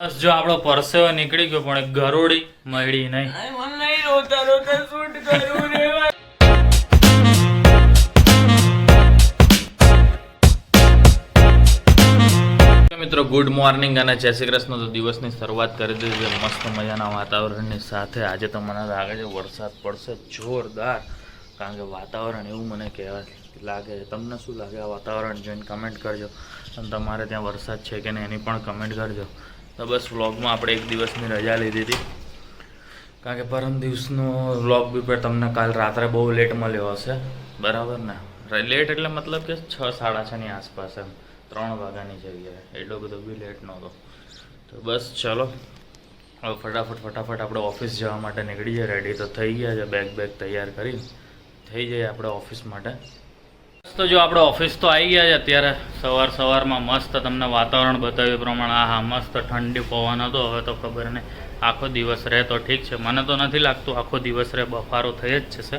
બસ જો આપણો પરસેવો નીકળી ગયો પણ એક ગરોળી મળી નહીં. મિત્રો ગુડ મોર્નિંગ અને જય શ્રી કૃષ્ણ. તો દિવસની શરૂઆત કરી દીધી છે મસ્ત મજાના વાતાવરણની સાથે. આજે તો મને લાગે છે વરસાદ પડશે જોરદાર, કારણ કે વાતાવરણ એવું મને લાગે છે. તમને શું લાગે આ વાતાવરણ જોઈને કમેન્ટ કરજો, અને તમારે ત્યાં વરસાદ છે કે નહીં એની પણ કમેન્ટ કરજો. તો બસ વ્લોગમાં આપણે એક દિવસની રજા લીધી હતી, કારણ કે પરમ દિવસનો વ્લોગ બી પર તમને કાલ રાત્રે બહુ લેટ મળ્યો હશે, બરાબર ને? લેટ એટલે મતલબ કે 6-6:30 આસપાસ, એમ 3 વાગ્યાની જગ્યાએ, એટલો બધો બી લેટ નહોતો. તો બસ ચલો હવે ફટાફટ આપણે ઓફિસ જવા માટે નીકળી જાય. રેડી તો થઈ ગયા છે, બેગ તૈયાર કરી થઈ જાય આપણે ઓફિસ માટે. તો જો આપણે ઓફિસ તો આવી ગયા છે અત્યારે. સવારમાં મસ્ત તમને વાતાવરણ બતાવ્યું પ્રમાણે હા મસ્ત ઠંડી પવન હતો. હવે તો ખબર નહીં આખો દિવસ રહે તો ઠીક છે, મને તો નથી લાગતું આખો દિવસ રહે, બફારો થઈ જ જશે.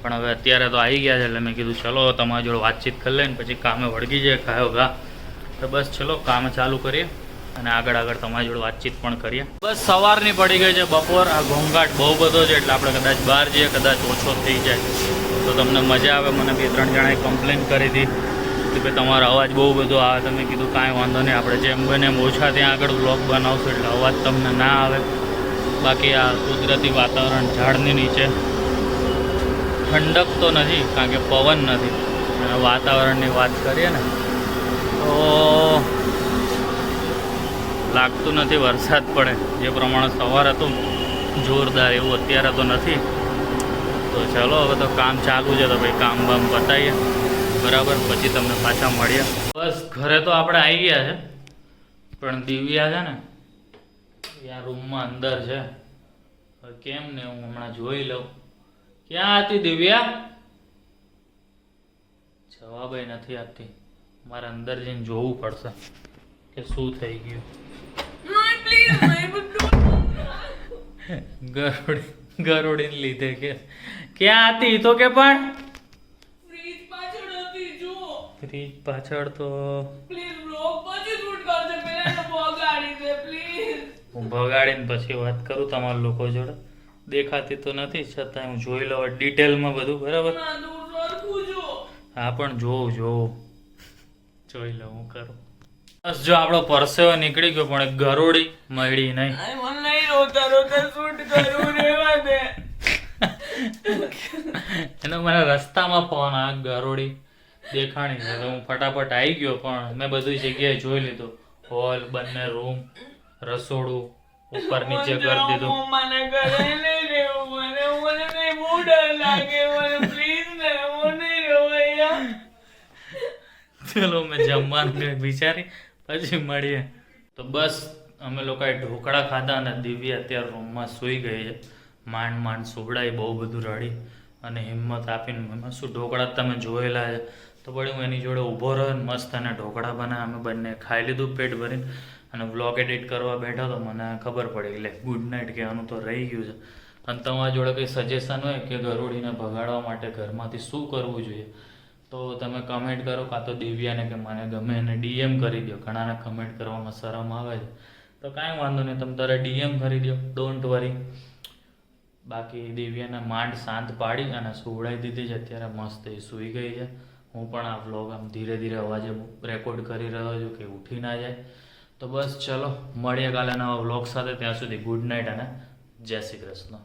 પણ હવે અત્યારે તો આવી ગયા છે એટલે મેં કીધું ચલો તમારી જોડે વાતચીત કરી લઈને પછી કામે વળગી જાય ખાયો ઘા. તો બસ ચલો કામ ચાલુ કરીએ અને આગળ તમારી જોડે વાતચીત પણ કરીએ. બસ સવારની પડી ગઈ છે બપોર. આ ઘોંઘાટ બહુ બધો છે એટલે આપણે કદાચ બહાર જઈએ, કદાચ ઓછો થઈ જાય તો તમને મજા આવે. મને 2-3 જણાએ કમ્પ્લેન કરી હતી કે ભાઈ તમારો અવાજ બહુ બધો આવે. તમે કીધું કાંઈ વાંધો નહીં, આપણે જેમ બને એમ ઓછા ત્યાં આગળ બ્લોગ બનાવશું એટલે અવાજ તમને ના આવે. બાકી આ કુદરતી વાતાવરણ, ઝાડની નીચે ઠંડક તો નથી કારણ કે પવન નથી, અને વાતાવરણની વાત કરીએ ને તો લાગતું નથી વરસાદ પડે. જે પ્રમાણે સવાર હતું જોરદાર એવું અત્યારે તો નથી. તો ચાલો હવે તો કામ ચાલુ છે, તો ભાઈ કામ બામ બતાવીએ બરાબર, પછી તમને પાછા મળીએ. બસ ઘરે તો આપણે આવી ગયા છે, પણ દિવ્યા છે ને ત્યાં રૂમમાં અંદર છે. કેમ ને હું હમણાં જોઈ લઉં. ક્યાં હતી દિવ્યા? જવાબ નથી આપતી. મારે અંદર જઈને જોવું પડશે કે શું થઈ ગયું. ગરોડીને લીધે કે ક્યાં હતી તો કે, પણ ફ્રીજ પાછળ તો હું ભગાડીને પછી વાત કરું તમારા લોકો જોડે. દેખાતી તો નથી છતાં હું જોઈ લઉં ડિટેલમાં બધું, બરાબર? હા પણ જોઈ લઉં હું કરું. બસ જો આપણો પરસેવો નીકળી ગયો પણ એક ગરોળી મળી નહીં. એનો મને રસ્તામાં ફોન આ ગરોળી દેખાણી છે, તો હું ફટાફટ આવી ગયો. પણ મેં બધી જગ્યાએ જોઈ લીધું, હોલ, બંને રૂમ, રસોડું ઉપર નીચે કરી દીધું. ચલો મેં જમવાનું વિચારી પછી મળીએ. તો બસ અમે લોકોએ ઢોકળા ખાધા અને દિવ્યા અત્યારે રૂમમાં સૂઈ ગઈ છે. માંડ સુવડાઈ, બહુ બધું રડી અને હિંમત આપીને. એમાં શું ઢોકળા તમે જોયેલા છે, તો વળી હું એની જોડે ઊભો રહ્યો ને મસ્ત અને ઢોકળા બનાવ્યા. અમે બંને ખાઈ લીધું પેટ ભરીને અને વ્લોગ એડિટ કરવા બેઠો તો મને ખબર પડી એટલે ગુડ નાઇટ કહેવાનું તો રહી ગયું છે. અને તમારા જોડે કંઈ સજેશન હોય કે ગરોળીને ભગાડવા માટે ઘરમાંથી શું કરવું જોઈએ તો તમે કમેન્ટ કરો, કાં તો દિવ્યાને કે મને ગમે એને DM કરી દો. ઘણાને કમેન્ટ કરવામાં શરમ આવે છે તો કાંઈ વાંધો નહીં, તમે તારે DM કરી દો, ડોન્ટ વરી. બાકી દિવ્યાને માંડ શાંત પાડી અને સુવડાવી દીધી છે. અત્યારે મસ્ત એ સૂઈ ગઈ છે. હું પણ આ વ્લોગ આમ ધીરે અવાજે રેકોર્ડ કરી રહ્યો છું કે ઉઠી ના જાય. તો બસ ચલો મળીએ કાલે નવા વ્લોગ સાથે. ત્યાં સુધી ગુડ નાઇટ અને જય શ્રી કૃષ્ણ.